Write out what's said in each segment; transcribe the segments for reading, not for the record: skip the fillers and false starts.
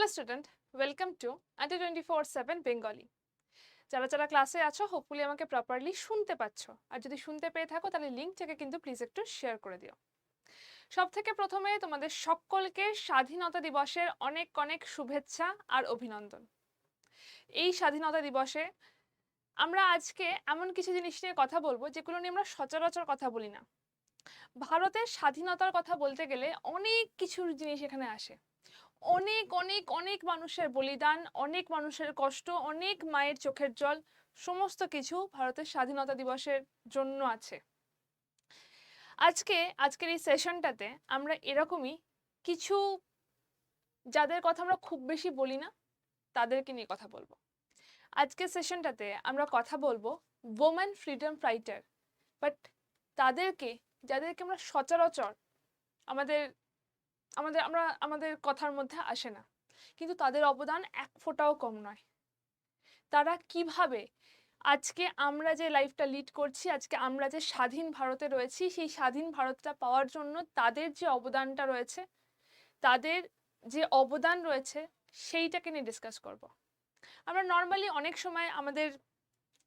Hello student, welcome to under 24/7 Bengali. যারা যারা ক্লাসে আছো হোপফুলি আমাকে প্রপারলি শুনতে পাচ্ছ, আর যদি শুনতে পেয়ে থাকো তাহলে লিঙ্কটাকে কিন্তু প্লিজ একটু শেয়ার করে দিও। সব থেকে প্রথমে তোমাদের সকলকে স্বাধীনতা দিবসের অনেক অনেক শুভেচ্ছা আর অভিনন্দন। এই স্বাধীনতা দিবসে আমরা আজকে এমন কিছু জিনিস নিয়ে কথা বলবো যেগুলো নিয়ে আমরা সচরাচর কথা বলি না। ভারতের স্বাধীনতার কথা বলতে গেলে অনেক কিছু জিনিস এখানে আসে। অনেক অনেক অনেক মানুষের বলিদান, অনেক মানুষের কষ্ট, অনেক মায়ের চোখের জল, সমস্ত কিছু ভারতের স্বাধীনতা দিবসের জন্য আছে। আজকের এই সেশনটাতে আমরা এরকমই কিছু, যাদের কথা আমরা খুব বেশি বলি না, তাদেরকে নিয়ে কথা বলবো। আজকের সেশনটাতে আমরা কথা বলবো ওমেন ফ্রিডম ফাইটার, বাট যাদেরকে আমরা সচরাচর আমাদের আমাদের আমরা আমাদের কথার মধ্যে আসে না, কিন্তু তাদের অবদান এক ফোঁটাও কম নয়। তারা কিভাবে আজকে আমরা যে লাইফটা লিড করছি, আজকে আমরা যে স্বাধীন ভারতে রয়েছি, সেই স্বাধীন ভারতটা পাওয়ার জন্য তাদের যে অবদানটা রয়েছে, তাদের যে অবদান রয়েছে সেইটাকে নিয়ে ডিসকাস করব। আমরা নর্মালি অনেক সময় আমাদের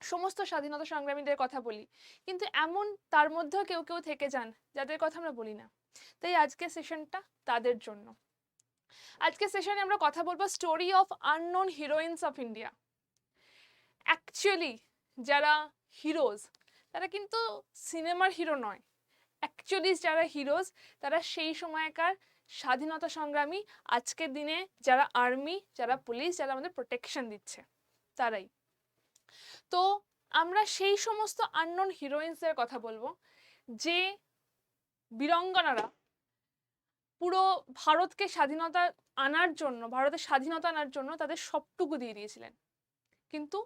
সমস্ত স্বাধীনতা সংগ্রামীদের কথা বলি, কিন্তু এমন তার মধ্যেও কেউ কেউ থেকে যান যাদের কথা আমরা বলি না। তাই আজকের সেশনটা তাদের জন্য। আজকের সেশনে আমরা কথা বলবো story of unknown heroines of India. Actually যারা হিরোজ, তারা কিন্তু সিনেমার হিরো নয়। অ্যাকচুয়ালি যারা হিরোজ, তারা সেই সময়কার স্বাধীনতা সংগ্রামী, আজকের দিনে যারা আর্মি, যারা পুলিশ, যারা আমাদের প্রোটেকশন দিচ্ছে, তারাই। তো আমরা সেই সমস্ত আননোন হিরোইন্সদের কথা বলবো যে বীরাঙ্গনারা পুরো ভারতের স্বাধীনতা আনার জন্য তাদের সবটুকু দিয়ে দিয়েছিলেন, কিন্তু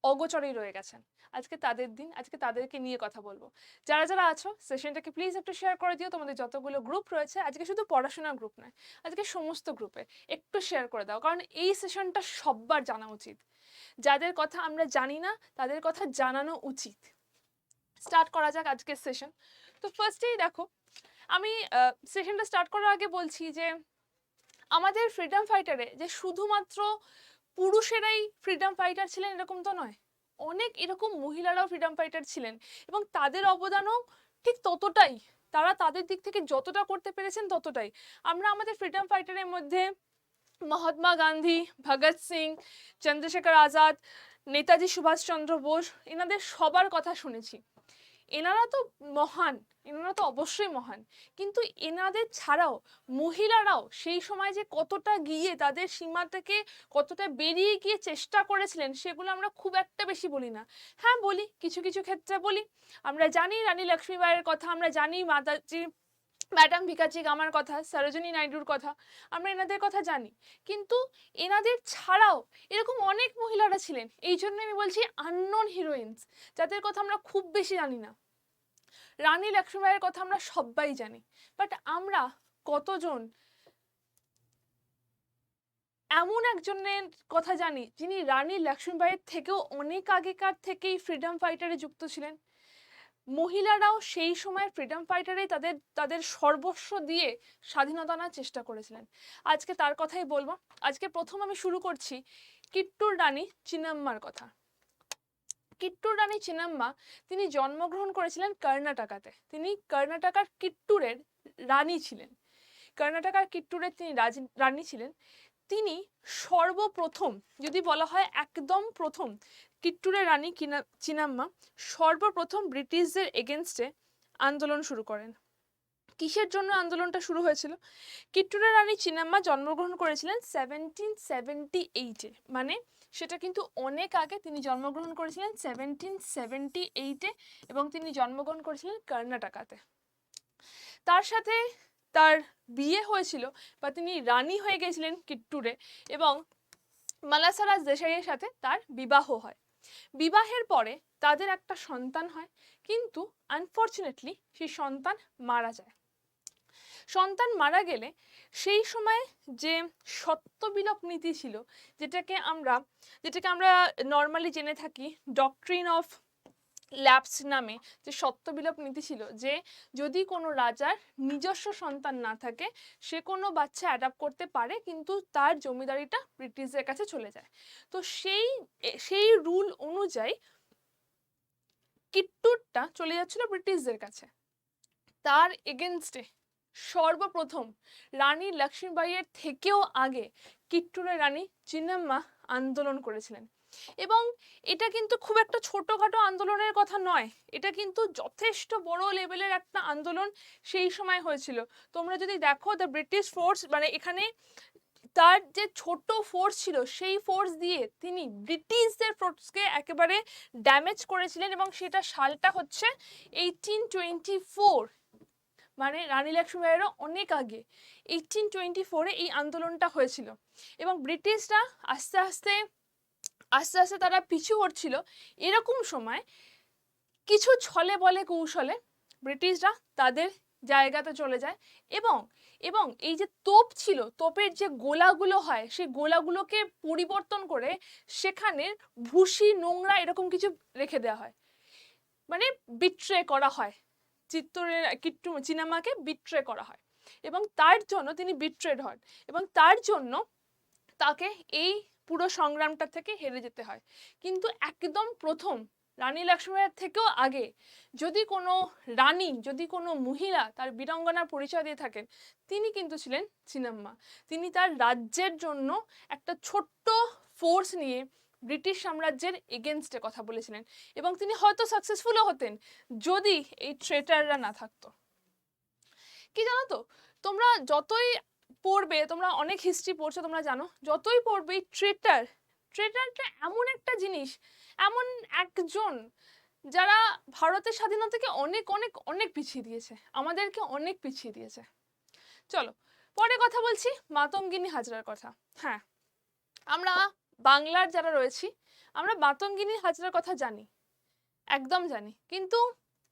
অগোচরেই রয়ে গেছেন। আজকে তাদের দিন, আজকে তাদেরকে নিয়ে কথা বলবো। যারা যারা আছো সেশনটাকে প্লিজ একটু শেয়ার করে দিও। তোমাদের যতগুলো গ্রুপ রয়েছে, আজকে শুধু পড়াশোনার গ্রুপ নয়, আজকে সমস্ত গ্রুপে একটু শেয়ার করে দাও, কারণ এই সেশনটা সবার জানা উচিত। যাদের কথা আমরা জানি না তাদের কথা জানানো উচিত। স্টার্ট করা যাক আজকের সেশন। তো ফার্স্টেই দেখো, আমি সেশনটা স্টার্ট করার আগে বলছি যে আমাদের ফ্রিডম ফাইটারে যে শুধুমাত্র পুরুষেরাই ফ্রিডম ফাইটার ছিলেন এরকম তো নয়, অনেক এরকম মহিলারাও ফ্রিডম ফাইটার ছিলেন, এবং তাদের অবদানও ঠিক ততটাই। তারা তাদের দিক থেকে যতটা করতে পেরেছেন ততটাই। আমরা আমাদের ফ্রিডম ফাইটারের মধ্যে মহাত্মা গান্ধী, ভগৎ সিং, চন্দ্রশেখর আজাদ, নেতাজি সুভাষচন্দ্র বোস, এনাদের সবার কথা শুনেছি। এনারা তো মহান, এনারা তো অবশ্যই মহান, কিন্তু এনাদের ছাড়াও মহিলারাও সেই সময় যে কতটা গিয়ে তাদের সীমা থেকে কতটা বেরিয়ে গিয়ে চেষ্টা করেছিলেন, সেগুলো আমরা খুব একটা বেশি বলি না। হ্যাঁ বলি, কিছু কিছু ক্ষেত্রে বলি। আমরা জানি রানী লক্ষ্মীবাইয়ের কথা, আমরা জানি মাতাজি ম্যাডাম ভিকাজি গামার কথা, সরোজিনী নাইডুর কথা, আমরা এনাদের কথা জানি, কিন্তু এনাদের ছাড়াও এরকম অনেক মহিলারা ছিলেন। এই জন্য আমি বলছি আননোন হিরোইন্স, যাদের কথা আমরা খুব বেশি জানি না। রানী লক্ষ্মীবাইয়ের কথা আমরা সবাই জানি, বাট আমরা কতজন এমন একজনের কথা জানি যিনি রানী লক্ষ্মীবাইয়ের থেকেও অনেক আগেকার থেকেই ফ্রিডম ফাইটারে যুক্ত ছিলেন। মহিলারাও সেই সময় ফ্রিডম ফাইটারে তাদের তাদের সর্বস্ব দিয়ে স্বাধীনতা আনার চেষ্টা করেছিলেন। আজকে তার কথাই বলবো। আজকে প্রথম আমি শুরু করছি কিট্টুর রানী চিন্নাম্মার কথা। কিট্টুর রানী চিন্নাম্মা, তিনি জন্মগ্রহণ করেছিলেন কর্ণাটকাতে। তিনি কর্ণাটকার কিট্টুরের রানী ছিলেন। কর্ণাটকার কিট্টুরের তিনি রানী ছিলেন। তিনি সর্বপ্রথম, যদি বলা হয় একদম প্রথম, কিট্টুরের রানী চিন্নাম্মা সর্বপ্রথম ব্রিটিশদের এগেনস্টে আন্দোলন শুরু করেন। কিসের জন্য আন্দোলনটা শুরু হয়েছিল? কিট্টুরের রানী চিন্নাম্মা জন্মগ্রহণ করেছিলেন 1778-এ, মানে সেটা কিন্তু অনেক আগে। তিনি জন্মগ্রহণ করেছিলেন 1778-এ, এবং তিনি জন্মগ্রহণ করেছিলেন কর্ণাটকাতে। তার সাথে তার বিয়ে হয়েছিল, বা তিনি রানী হয়ে গেছিলেন কিট্টুরে, এবং মালাসারাজ দেশাইয়ের সাথে তার বিবাহ হয়। বিবাহের পরে তাদের একটা সন্তান হয়, কিন্তু আনফর্চুনেটলি সেই সন্তান মারা যায়। সন্তান মারা গেলে সেই সময় যে সত্যবিলোপ নীতি ছিল, যেটাকে আমরা নর্মালি জেনে থাকি ডক্ট্রিন অফ ল্যাপস নামে যে সত্যবিলোপ নীতি ছিল, যে যদি কোনো রাজার নিজস্ব সন্তান না থাকে সে কোনো বাচ্চা অ্যাডাপ্ট করতে পারে কিন্তু তার জমিদারিটা ব্রিটিশদের কাছে চলে যায়। তো সেই রুল অনুযায়ী কিট্টুরটা চলে যাচ্ছিল ব্রিটিশদের কাছে। তার এগেনস্টে সর্বপ্রথম রানী লক্ষ্মীবাইয়ের থেকেও আগে কিট্টুরের রানী চিন্নাম্মা আন্দোলন করেছিলেন। এবং এটা কিন্তু খুব একটা ছোটখাটো আন্দোলনের কথা নয়, এটা কিন্তু যথেষ্ট বড় লেভেলের একটা আন্দোলন সেই সময় হয়েছিল। তোমরা যদি দেখো দ্য ব্রিটিশ ফোর্স, মানে এখানে তার যে ছোট ফোর্স ছিল সেই ফোর্স দিয়ে তিনি ব্রিটিশদের ফোর্সকে একেবারে ড্যামেজ করেছিলেন। এবং সেটা সালটা হচ্ছে 1824, মানে রানী লক্ষ্মীবাইয়েরও অনেক আগে 1824-এ এই আন্দোলনটা হয়েছিল। এবং ব্রিটিশরা আস্তে আস্তে আস্তে আস্তে তারা পিছু হটছিল। এরকম সময় কিছু ছলে বলে কৌশলে ব্রিটিশরা তাদের জায়গাতে চলে যায় এবং এবং এই যে তোপ ছিল, তোপের যে গোলাগুলো হয় সেই গোলাগুলোকে পরিবর্তন করে সেখানে ভুসি নোংরা এরকম কিছু রেখে দেওয়া হয়, মানে বিট্রে করা হয়, কিট্টু চিনামাকে বিট্রে করা হয় এবং তার জন্য তিনি বিট্রেড হন এবং তার জন্য তাকে এই পুরো সংগ্রামটা থেকে হেরে যেতে হয়। কিন্তু একদম প্রথম রানী লক্ষ্মীবাইয়ের থেকেও আগে যদি কোনো রানী, যদি কোনো মহিলা তার বীরাঙ্গনার পরিচয় দিয়ে থাকেন, তিনি কিন্তু ছিলেন চিনাম্মা। তিনি তার রাজ্যের জন্য একটা ছোট্ট ফোর্স নিয়ে ব্রিটিশ সাম্রাজ্যের এগেনস্টে কথা বলেছিলেন এবং তিনি হয়তো সাকসেসফুলও হতেন যদি এই ট্রেটাররা না থাকতো। কি জানো তো, তোমরা যতই পড়বে, তোমরা অনেক হিস্ট্রি পড়ছো, তোমরা জানো যতই পড়বে ট্রেটারটা এমন একটা জিনিস, এমন একজন যারা ভারতের স্বাধীনতাকে অনেক অনেক অনেক পিছিয়ে দিয়েছে, আমাদেরকে অনেক পিছিয়ে দিয়েছে। চলো পরে কথা বলছি মাতঙ্গিনী হাজরার কথা। হ্যাঁ, আমরা বাংলার যারা রয়েছি আমরা মাতঙ্গিনী হাজরার কথা জানি, একদম জানি, কিন্তু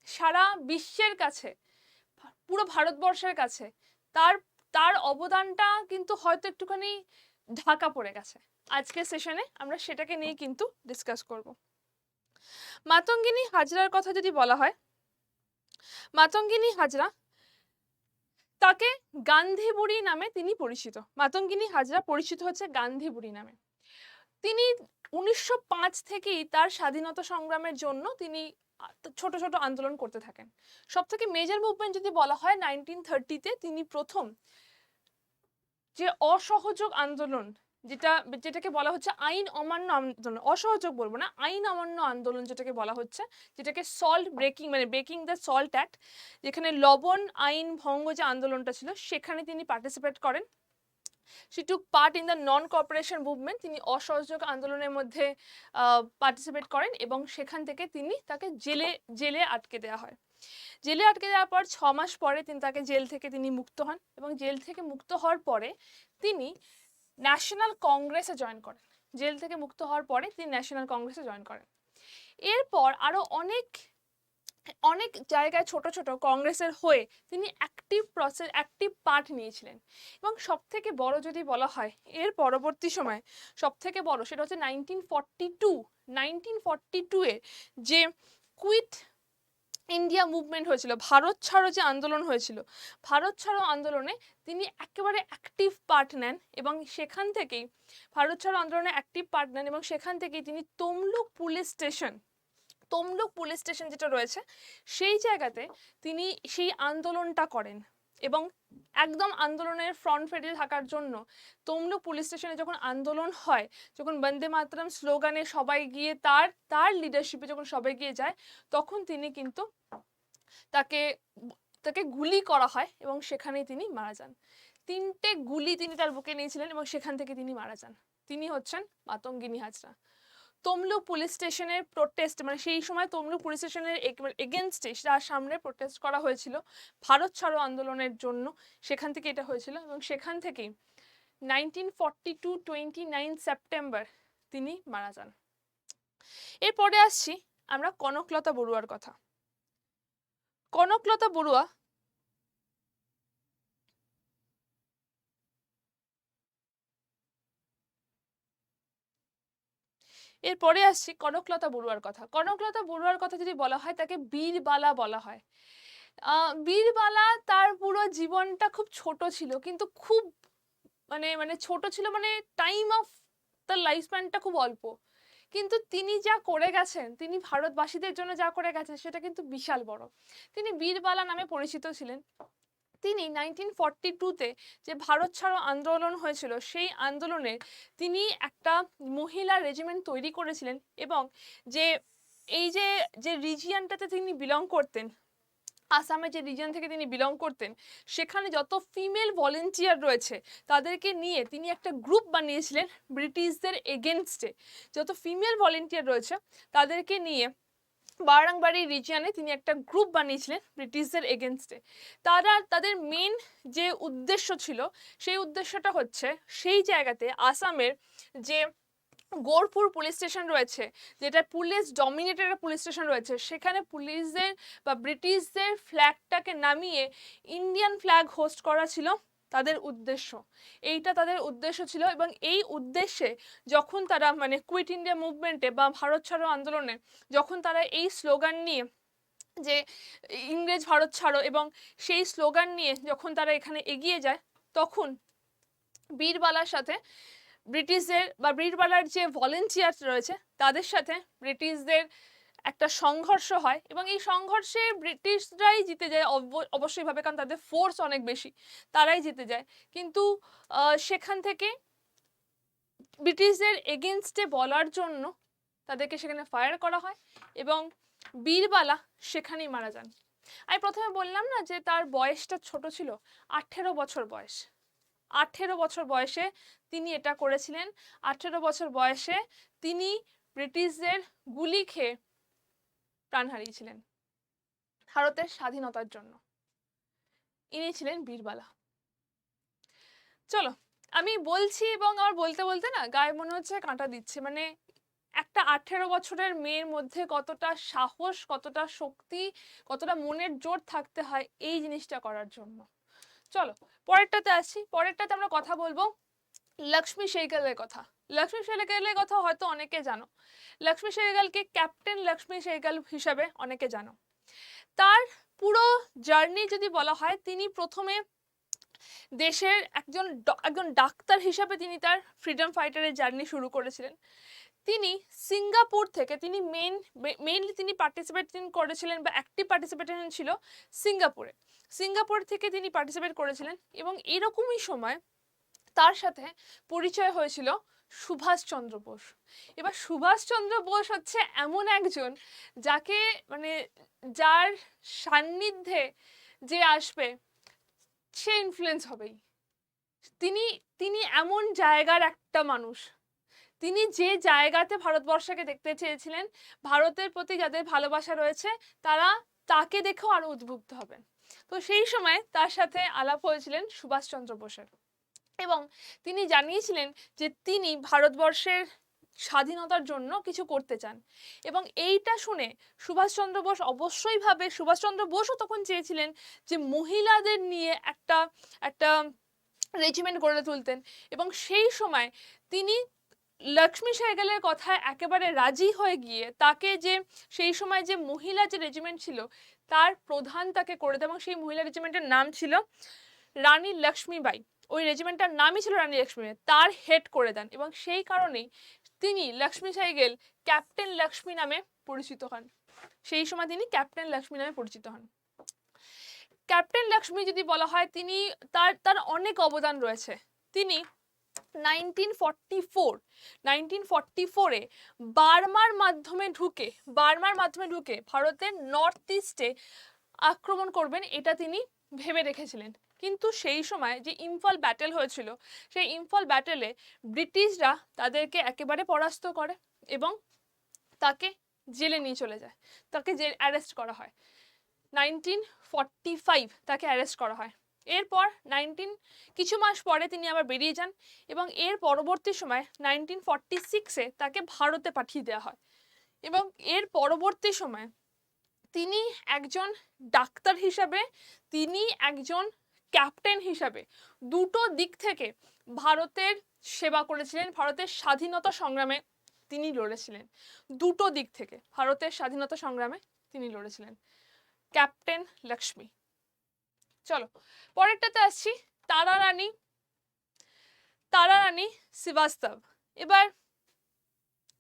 সারা বিশ্বের কাছে, পুরো ভারতবর্ষের কাছে তার তার অবদানটা কিন্তু হয়তো একটুখানি ঢাকা পড়ে গেছে। আজকের সেশনে আমরা সেটাকে নিয়ে কিন্তু ডিসকাস করব। মাতঙ্গিনী হাজরার কথা যদি বলা হয়, মাতঙ্গিনী হাজরা, তাকে গান্ধী বুড়ি নামে তিনি পরিচিত। মাতঙ্গিনী হাজরা পরিচিত হচ্ছে গান্ধী বুড়ি নামে। তিনি 1905 থেকেই তার স্বাধীনতা সংগ্রামের জন্য তিনি ছোট ছোট আন্দোলন করতে থাকেন। সব থেকে মেজর মুভমেন্ট যদি বলা হয় 1930-তে তিনি প্রথম যে অসহযোগ আন্দোলন, যেটাকে বলা হচ্ছে আইন অমান্য আন্দোলন, অসহযোগ বলবো না, আইন অমান্য আন্দোলন যেটাকে বলা হচ্ছে, যেটাকে সল্ট ব্রেকিং, মানে ব্রেকিং দ্য সল্ট অ্যাক্ট, যেখানে লবণ আইন ভঙ্গ যে আন্দোলনটা ছিল সেখানে তিনি পার্টিসিপেট করেন। she took part in the non cooperation movement, তিনি অসহযোগ আন্দোলনের মধ্যে পার্টিসিপেট করেন এবং সেখান থেকে তাকে জেলে আটকে দেওয়া হয়। জেলে আটকে দেওয়ার পর 6 মাস পরে তাকে জেল থেকে তিনি মুক্ত হন এবং জেল থেকে মুক্ত হওয়ার পরে তিনি ন্যাশনাল কংগ্রেসে জয়েন করেন। জেল থেকে মুক্ত হওয়ার পরে তিনি ন্যাশনাল কংগ্রেসে জয়েন করেন। এরপর আরো অনেক জায়গায় ছোট ছোট কংগ্রেসের হয়ে তিনি অ্যাক্টিভ পার্ট নিয়েছিলেন। এবং সব থেকে বড় যদি বলা হয় এর পরবর্তী সময় সব থেকে বড়, সেটা হচ্ছে 1942 এর যে কুইট ইন্ডিয়া মুভমেন্ট হয়েছিল, ভারত ছাড়ো যে আন্দোলন হয়েছিল, ভারত ছাড়ো আন্দোলনে তিনি একেবারে অ্যাক্টিভ পার্ট নেন এবং সেখান থেকেই ভারত ছাড়ো আন্দোলনে অ্যাক্টিভ পার্ট নেন এবং সেখান থেকেই তিনি তমলুক পুলিশ স্টেশন যেটা রয়েছে সেই জায়গাতে তিনি সেই আন্দোলনটা করেন এবং একদম আন্দোলনের ফ্রন্ট ফেটে থাকার জন্য তমলুক পুলিশ স্টেশনে যখন আন্দোলন হয়, যখন বন্দে মাতরম স্লোগানে সবাই গিয়ে তার লিডারশিপে যখন সবাই গিয়ে যায়, তখন তিনি কিন্তু তাকে গুলি করা হয় এবং সেখানেই তিনি মারা যান। 3টে গুলি তিনি তার বুকে নিয়েছিলেন এবং সেখান থেকে তিনি মারা যান। তিনি হচ্ছেন মাতঙ্গিনী হাজরা। তমলুক পুলিশ স্টেশনের প্রোটেস্ট, মানে সেই সময় তমলুক পুলিশ স্টেশনের এগেনস্টে তার সামনে প্রোটেস্ট করা হয়েছিল ভারত ছাড়ো আন্দোলনের জন্য, সেখান থেকে এটা হয়েছিল এবং সেখান থেকেই 29 সেপ্টেম্বর তিনি মারা যান। এরপরে আসছি আমরা কনকলতা বড়ুয়ার কথা। কনকলতা বড়ুয়া এরপরে আসছি কনকলতা বড়ুয়ার কথা। কনকলতা বড়ুয়ার কথা যদি বলা হয় তাকে বীরবালা বলা হয়। বীরবালা তার পুরো জীবনটা খুব ছোট ছিল, কিন্তু খুব মানে মানে ছোট ছিল, মানে টাইম অফ তার লাইফ স্প্যানটা খুব অল্প, কিন্তু তিনি যা করে গেছেন, তিনি ভারতবাসীদের জন্য যা করে গেছেন সেটা কিন্তু বিশাল বড়। তিনি বীরবালা নামে পরিচিত ছিলেন। তিনি 1942-তে যে ভারত ছাড়ো আন্দোলন হয়েছিল, সেই আন্দোলনে তিনি একটা মহিলা রেজিমেন্ট তৈরি করেছিলেন, এবং যে এই যে যে রিজিয়নটাতে তিনি বিলং করতেন, আসামের যে রিজন থেকে তিনি বিলং করতেন, সেখানে যত ফিমেল ভলেন্টিয়ার রয়েছে তাদেরকে নিয়ে তিনি একটা গ্রুপ বানিয়েছিলেন ব্রিটিশদের এগেনস্টে। যত ফিমেল ভলেন্টিয়ার রয়েছে তাদেরকে নিয়ে বারাংবাড়ি রিজিয়নে তিনি একটা গ্রুপ বানিয়েছিলেন ব্রিটিশদের এগেনস্টে। তাদের মেন যে উদ্দেশ্য ছিল, সেই উদ্দেশ্যটা হচ্ছে সেই জায়গাতে আসামের যে গোরপুর পুলিশ স্টেশন রয়েছে, যেটা পুলিশ ডমিনেটেড পুলিশ স্টেশন রয়েছে, সেখানে পুলিশদের বা ব্রিটিশদের ফ্ল্যাগটাকে নামিয়ে ইন্ডিয়ান ফ্ল্যাগ হোস্ট করা ছিল তাদের উদ্দেশ্য। এইটা তাদের উদ্দেশ্য ছিল, এবং এই উদ্দেশ্যে যখন তারা মানে কুইট ইন্ডিয়া মুভমেন্টে বা ভারত ছাড়ো আন্দোলনে যখন তারা এই স্লোগান নিয়ে, যে ইংরেজ ভারত ছাড়ো, এবং সেই স্লোগান নিয়ে যখন তারা এখানে এগিয়ে যায়, তখন বীরবালার সাথে ব্রিটিশদের বা বীরবালার যে ভলেন্টিয়ার রয়েছে তাদের সাথে ব্রিটিশদের একটা সংঘর্ষ হয়, এবং এই সংঘর্ষে ব্রিটিশরাই জিতে যায় অবশ্যই ভাবে, কারণ তাদের ফোর্স অনেক বেশি, তারাই জিতে যায়। কিন্তু সেখান থেকে ব্রিটিশদের এগেনস্টে বলার জন্য তাদেরকে সেখানে ফায়ার করা হয়, এবং বীরবালা সেখানেই মারা যান। আমি প্রথমে বললাম না যে তার বয়সটা ছোট ছিল, 18 বছর বয়স। 18 বছর বয়সে তিনি এটা করেছিলেন। 18 বছর বয়সে তিনি ব্রিটিশদের গুলি খেয়ে প্রাণ হারিয়েছিলেন ভারতের স্বাধীনতার জন্য। ইনি ছিলেন বীরবালা। চলো, আমি বলছি এবং আমার বলতে বলতে না গায়ে মনে হচ্ছে কাঁটা দিচ্ছে। মানে একটা 18 বছরের মেয়ের মধ্যে কতটা সাহস, কতটা শক্তি, কতটা মনের জোর থাকতে হয় এই জিনিসটা করার জন্য। চলো পরেরটাতে আসি। পরেরটাতে আমরা কথা বলবো লক্ষ্মী সেহগালের কথা। লক্ষ্মী সেহগালের কথা হয়তো অনেকে জানো। লক্ষ্মী সেহগালকে ক্যাপ্টেন লক্ষ্মী সেহগাল হিসাবে অনেকে জানো। তার পুরো জার্নি যদি বলা হয়, তিনি প্রথমে দেশের একজন ডাক্তার হিসাবে তিনি তার ফ্রিডম ফাইটারের জার্নি শুরু করেছিলেন। তিনি সিঙ্গাপুর থেকে, তিনি মেইনলি তিনি পার্টিসিপেট করেছিলেন বা অ্যাক্টিভ পার্টিসিপেশন ছিল সিঙ্গাপুরে। সিঙ্গাপুর থেকে তিনি পার্টিসিপেট করেছিলেন, এবং এরকমই সময় তার সাথে পরিচয় হয়েছিল সুভাষচন্দ্র বোস। এবার সুভাষচন্দ্র বোস হচ্ছে এমন একজন যাকে মানে যার সান্নিধ্যে যে আসবে সে ইনফ্লুয়েন্স হবেই। তিনি তিনি এমন জায়গার একটা মানুষ, তিনি যে জায়গাতে ভারতবর্ষকে দেখতে চেয়েছিলেন, ভারতের প্রতি যাদের ভালোবাসা রয়েছে তারা তাকে দেখেও আরো উদ্বুদ্ধ হবেন। তো সেই সময় তার সাথে আলাপ হয়েছিলেন সুভাষচন্দ্র বোসের, এবং তিনি জানিয়েছিলেন যে তিনি ভারতবর্ষের স্বাধীনতার জন্য কিছু করতে চান। এবং এইটা শুনে সুভাষচন্দ্র বোস অবশ্যই ভাবে, সুভাষচন্দ্র বোসও তখন চেয়েছিলেন যে মহিলাদের নিয়ে একটা একটা রেজিমেন্ট গড়ে তুলতেন, এবং সেই সময় তিনি লক্ষ্মী সেহগালের কথায় একেবারে রাজি হয়ে গিয়ে তাকে যে সেই সময় যে মহিলা যে রেজিমেন্ট ছিল তার প্রধান তাকে করে দেয়, এবং সেই মহিলা রেজিমেন্টের নাম ছিল রানী লক্ষ্মীবাই। ওই রেজিমেন্টটার নামই ছিল রানী লক্ষ্মীবাই, তার হেড করে দেন, এবং সেই কারণেই তিনি লক্ষ্মী সেহগাল ক্যাপ্টেন লক্ষ্মী নামে পরিচিত হন। সেই সময় তিনি ক্যাপ্টেন লক্ষ্মী নামে পরিচিত হন। ক্যাপ্টেন লক্ষ্মী যদি বলা হয়, তিনি তার তার অনেক অবদান রয়েছে। তিনি 1944-এ বার্মার মাধ্যমে ঢুকে ভারতের নর্থ ইস্টে আক্রমণ করবেন, এটা তিনি ভেবে রেখেছিলেন। কিন্তু সেই সময় যে ইম্ফল ব্যাটেল হয়েছিল, সেই ইম্ফল ব্যাটেলে ব্রিটিশরা তাদেরকে একেবারে পরাস্ত করে, এবং তাকে জেলে নিয়ে চলে যায়, তাকে অ্যারেস্ট করা হয়। 1945 তাকে অ্যারেস্ট করা হয়। এরপর কিছু মাস পরে তিনি আবার বেরিয়ে যান, এবং এর পরবর্তী সময় 1946-এ তাকে ভারতে পাঠিয়ে দেওয়া হয়। এবং এর পরবর্তী সময় তিনি একজন ডাক্তার হিসাবে, তিনি একজন ক্যাপ্টেন হিসাবে দুটো দিক থেকে ভারতের সেবা করেছিলেন, ভারতের স্বাধীনতা সংগ্রামে তিনি লড়েছিলেন দুটো দিক থেকে, ভারতের স্বাধীনতা সংগ্রামে তিনি লড়েছিলেন, ক্যাপ্টেন লক্ষ্মী। চলো পরেরটাতে আসছি, তারা রানী শ্রীবাস্তব। এবার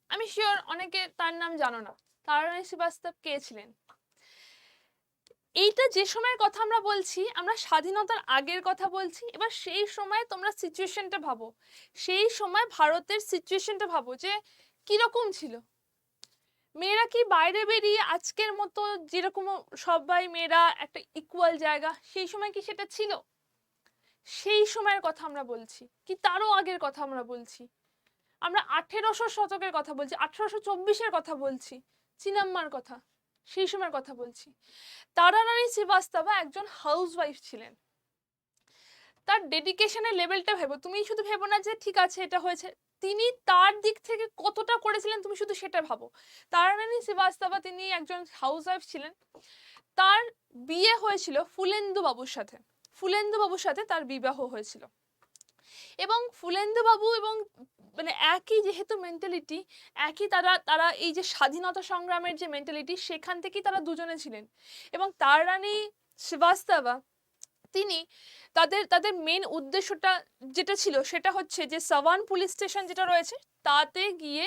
আমি শিওর অনেকে তার নাম জানো না, তারা রানী শ্রীবাস্তব কে ছিলেন। এইটা যে সময়ের কথা আমরা বলছি, আমরা স্বাধীনতার আগের কথা বলছি। এবার সেই সময় তোমরা সিচুয়েশনটা ভাবো, সেই সময় ভারতের সিচুয়েশনটা ভাবো যে কিরকম ছিল। মেয়েরা কি বাইরে বেরিয়ে আজকের মতো যেরকম সবাই মেয়েরা একটা ইকুয়াল জায়গা, সেই সময় কি সেটা ছিল? সেই সময়ের কথা আমরা বলছি, কি তারও আগের কথা আমরা বলছি। আমরা 1800 শতকের কথা বলছি, 1824-এর কথা বলছি, চিনাম্মার কথা, সেই সময়ের কথা বলছি। তারা রানী শ্রীবাস্তবা একজন হাউসওয়াইফ ছিলেন। তার ডেডিকেশনের লেভেলটা ভেবো, তুমি শুধু ভেবো না যে ঠিক আছে এটা হয়েছে, তিনি তার দিক থেকে কতটা করেছিলেন তুমি শুধু সেটা ভাবো। তারা রানী শ্রীবাস্তবা তিনি একজন হাউসওয়াইফ ছিলেন। তার বিয়ে হয়েছিল ফুলেন্দু বাবুর সাথে, ফুলেন্দু বাবুর সাথে তার বিবাহ হয়েছিল। এবং ফুলেন্দু বাবু এবং মানে একই যেহেতু মেন্টালিটি, একই তারা এই যে স্বাধীনতা সংগ্রামের যে মেন্টালিটি, সেখান থেকেই তারা দুজনে ছিলেন। এবং তার রানী শ্রীবাস্তবা তিনি তাদের মেন উদ্দেশ্যটা যেটা ছিল সেটা হচ্ছে যে সাওয়ান পুলিশ স্টেশন যেটা রয়েছে তাতে গিয়ে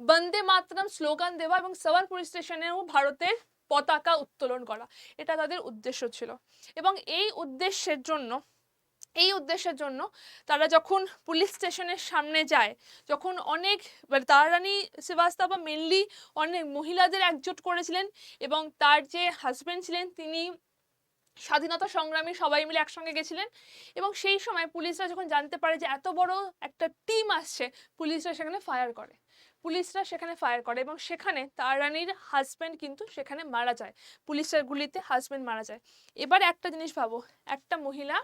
বন্দে মাতরম স্লোগান দেওয়া এবং সাওয়ান পুলিশ স্টেশনেও ভারতের পতাকা উত্তোলন করা, এটা তাদের উদ্দেশ্য ছিল। এবং এই উদ্দেশ্যের জন্য তারা যখন পুলিশ স্টেশনের সামনে যায়, যখন অনেক তারা রানী শ্রীবাস্তবা মেনলি অনেক মহিলাদের একজোট করেছিলেন, এবং তার যে হাজবেন্ড ছিলেন তিনি স্বাধীনতা সংগ্রামী, সবাই মিলে একসঙ্গে গেছিলেন। এবং সেই সময় পুলিশরা যখন জানতে পারে যে এত বড় একটা টিম আসছে, পুলিশরা সেখানে ফায়ার করে এবং সেখানে তারা রানীর হাজবেন্ড কিন্তু সেখানে মারা যায়, পুলিশের গুলিতে হাজবেন্ড মারা যায়। এবার একটা জিনিস ভাবো, একটা মহিলা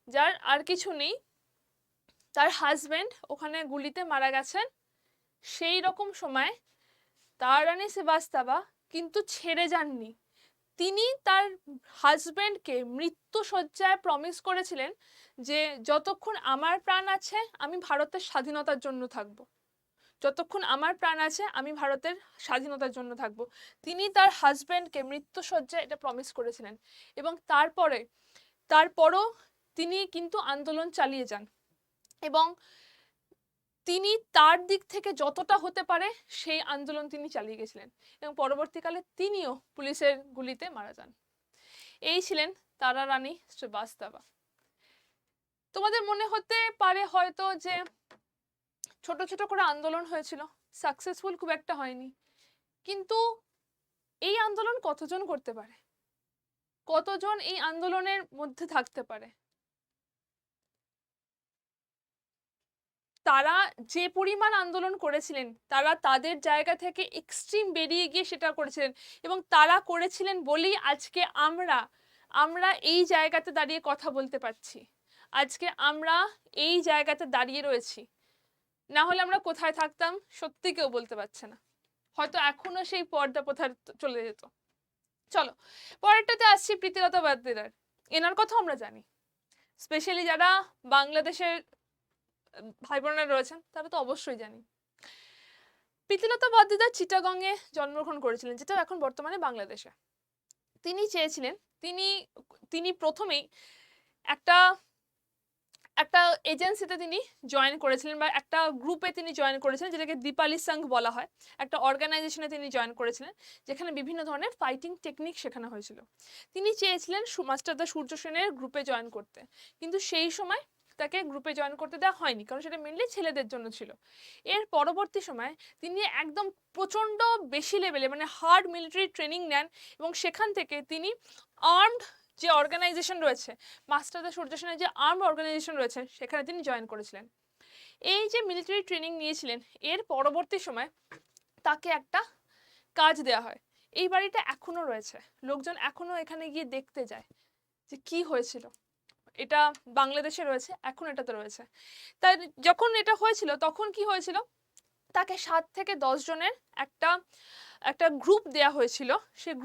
যার আর কিছু নেই, তার হাজবেন্ড ওখানে গুলিতে মারা গেছেন, সেই রকম সময় তারা রানী শ্রীবাস্তবা কিন্তু ছেড়ে যাননি। তিনি তার হাজবেন্ডকে মৃত্যুশয্যায় প্রমিস করেছিলেন যে যতক্ষণ আমার প্রাণ আছে আমি ভারতের স্বাধীনতার জন্য থাকব, যতক্ষণ আমার প্রাণ আছে আমি ভারতের স্বাধীনতার জন্য থাকব। তিনি তার হাজবেন্ডকে মৃত্যুশয্যায় এটা প্রমিস করেছিলেন। এবং তারপরও তিনি কিন্তু আন্দোলন চালিয়ে যান এবং তিনি তার দিক থেকে যতটা হতে পারে সেই আন্দোলন তিনি চালিয়ে গেছিলেন এবং পরবর্তীকালে তিনিও পুলিশের গুলিতে মারা যান। এই ছিলেন তারা রানী শ্রীবাস্তবা। তোমাদের মনে হতে পারে হয়তো যে ছোট ছোট করে আন্দোলন হয়েছিল, সাকসেসফুল খুব একটা হয়নি, কিন্তু এই আন্দোলন কতজন করতে পারে, কতজন এই আন্দোলনের মধ্যে থাকতে পারে? তারা যে পরিমাণ আন্দোলন করেছিলেন, তারা তাদের জায়গা থেকে এক্সট্রিম বেরিয়ে গিয়ে সেটা করেছিলেন এবং তারা করেছিলেন বলেই আজকে আমরা এই জায়গাতে দাঁড়িয়ে কথা বলতে পারছি, আজকে আমরা এই জায়গাতে দাঁড়িয়ে রয়েছি। না হলে আমরা কোথায় থাকতাম সত্যি কেউ বলতে পারছে না, হয়তো এখনো সেই পর্দা প্রথা চলে যেত। চলো পরেরটাতে আসছি, প্রীতিলতা ওয়াদ্দেদার। এনার কথা আমরা জানি, স্পেশালি যারা বাংলাদেশের ভাই বোনেরা রয়েছেন তারা তো অবশ্যই জানি। প্রীতিলতা ওয়াদ্দেদার চিটাগংয়ে জন্মগ্রহণ করেছিলেন, যেটা এখন বর্তমানে বাংলাদেশে। তিনি চেয়েছিলেন, তিনি প্রথমেই একটা এজেন্সিতে তিনি জয়েন করেছিলেন বা একটা গ্রুপে তিনি জয়েন করেছিলেন, যেটাকে দীপালি সংঘ বলা হয়। একটা অর্গানাইজেশনে তিনি জয়েন করেছিলেন যেখানে বিভিন্ন ধরনের ফাইটিং টেকনিক শেখানো হয়েছিল। তিনি চেয়েছিলেন মাস্টারদা সূর্য সেনের গ্রুপে জয়েন করতে, কিন্তু সেই সময় তাকে গ্রুপে জয়েন করতে দেওয়া হয়নি, কারণ সেটা মেনলি ছেলেদের জন্য ছিল। এর পরবর্তী সময় তিনি একদম প্রচণ্ড বেশি লেভেলে মানে হার্ড মিলিটারি ট্রেনিং নেন এবং সেখান থেকে তিনি আর্মড যে অর্গানাইজেশন রয়েছে, মাস্টারদা সূর্য সেনের যে আর্মড অর্গানাইজেশন রয়েছে সেখানে তিনি জয়েন করেছিলেন। এই যে মিলিটারি ট্রেনিং নিয়েছিলেন, এর পরবর্তী সময় তাকে একটা কাজ দেওয়া হয়। এই বাড়িটা এখনো রয়েছে, লোকজন এখনো এখানে গিয়ে দেখতে যায় যে কি হয়েছিল। এটা বাংলাদেশে রয়েছে, এখন এটাতে রয়েছে। তাই যখন এটা হয়েছিল তখন কি হয়েছিল, তাকে 7 থেকে 10 জনের একটা গ্রুপ দেয়া হয়েছিল। সেই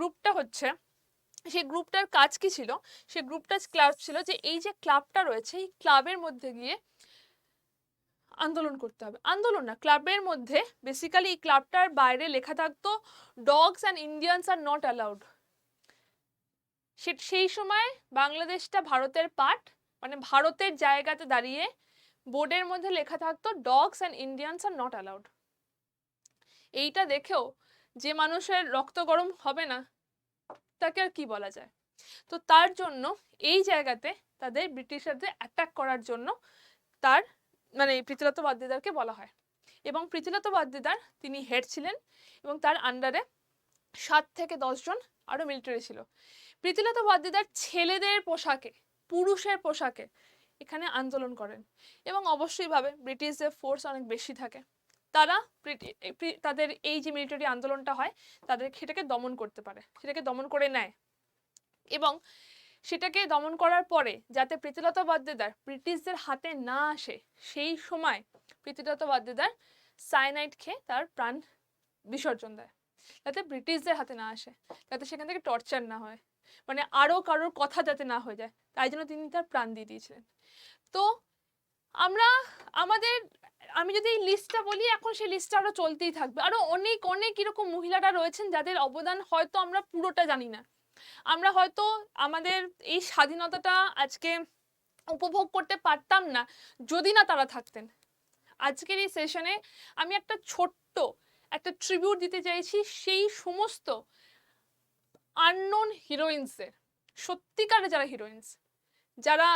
গ্রুপটার কাজ কি ছিল, সেই গ্রুপটার ক্লাব ছিল যে এই যে ক্লাবটা রয়েছে এই ক্লাবের মধ্যে গিয়ে আন্দোলন করতে হবে, আন্দোলন না, ক্লাবের মধ্যে বেসিক্যালি এই ক্লাবটার বাইরে লেখা থাকতো dogs and Indians are not allowed. সেই সময় বাংলাদেশটা ভারতের পার্ট, মানে ভারতের জায়গাতে দাঁড়িয়ে বোর্ডের মধ্যে লেখা থাকতো dogs and Indians are not allowed. এইটা দেখেও যে মানুষের রক্ত গরম হবে না, তাকে আর কি বলা যায়। তো তার জন্য এই জায়গাতে তাদের ব্রিটিশারদের অ্যাটাক করার জন্য তার মানে প্রীতিলতা ওয়াদ্দেদারকে বলা হয়। এবং প্রীতিলতা ওয়াদ্দেদার তিনি হেড ছিলেন এবং তার আন্ডারে 7 থেকে 10 জন আরো মিলিটারি ছিল। প্রীতিলতা ওয়াদ্দেদার ছেলেদের পোশাকে, পুরুষের পোশাকে এখানে আন্দোলন করেন এবং অবশ্যই ভাবে ব্রিটিশদের ফোর্স অনেক বেশি থাকে, তারা তাদের এই যে মিলিটারি আন্দোলনটা হয় তাদের সেটাকে দমন করতে পারে, সেটাকে দমন করে নেয়। এবং সেটাকে দমন করার পরে যাতে প্রীতিলতা ওয়াদ্দেদার ব্রিটিশদের হাতে না আসে, সেই সময় প্রীতিলতা ওয়াদ্দেদার সায়ানাইড খেয়ে তার প্রাণ বিসর্জন দেয়, যাতে ব্রিটিশদের হাতে না আসে, যাতে সেখান থেকে টর্চার না হয়, মানে আরো কারোর কথা যাতে না হয়ে যায়, তাই জন্য তিনি তার প্রাণ দিয়ে দিয়েছিলেন। তো আমরা আমাদের, আমি যদি এই লিস্টটা বলি এখন সেই লিস্টটা আরো চলতেই থাকবে, আরো অনেক অনেক এরকম মহিলারা রয়েছেন যাদের অবদান হয়তো আমরা পুরোটা জানি না। আমরা হয়তো আমাদের এই স্বাধীনতাটা আজকে উপভোগ করতে পারতাম না যদি না তারা থাকতেন। আজকের এই সেশনে আমি একটা ছোট্ট একটা ট্রিবিউট দিতে চাইছি সেই সমস্ত আননোন হিরোইন্সদের, সত্যিকারে যারা হিরোইন্স, যারা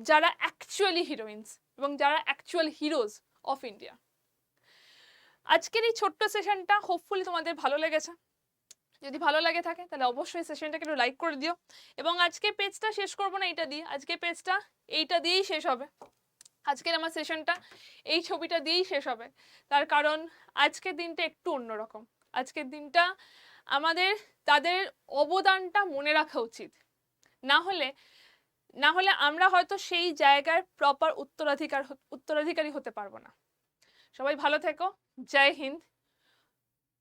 যারা অ্যাকচুয়ালি হিরোইন্স এবং যারা অ্যাকচুয়াল হিরোজ অফ ইন্ডিয়া। আজকের এই ছোট্ট সেশনটা হোপফুলি তোমাদের ভালো লেগেছে। যদি ভালো লাগে থাকে তাহলে অবশ্যই সেশনটাকে একটু লাইক করে দিও। এবং আজকে পেজটা শেষ করবো না এইটা দিয়ে, আজকে পেজটা এইটা দিয়েই শেষ হবে। আজকের আমার সেশনটা এই ছবিটা দিয়েই শেষ হবে, তার কারণ আজকের দিনটা একটু অন্যরকম। আজকের দিনটা আমাদের তাদের অবদানটা মনে রাখা উচিত, না হলে আমরা হয়তো সেই জায়গার প্রপার উত্তরাধিকারী হতে পারবো না। সবাই ভালো থেকো, জয় হিন্দ,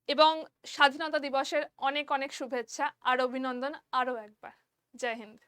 এবং স্বাধীনতা দিবসের অনেক অনেক শুভেচ্ছা আর অভিনন্দন আরও একবার। জয় হিন্দ।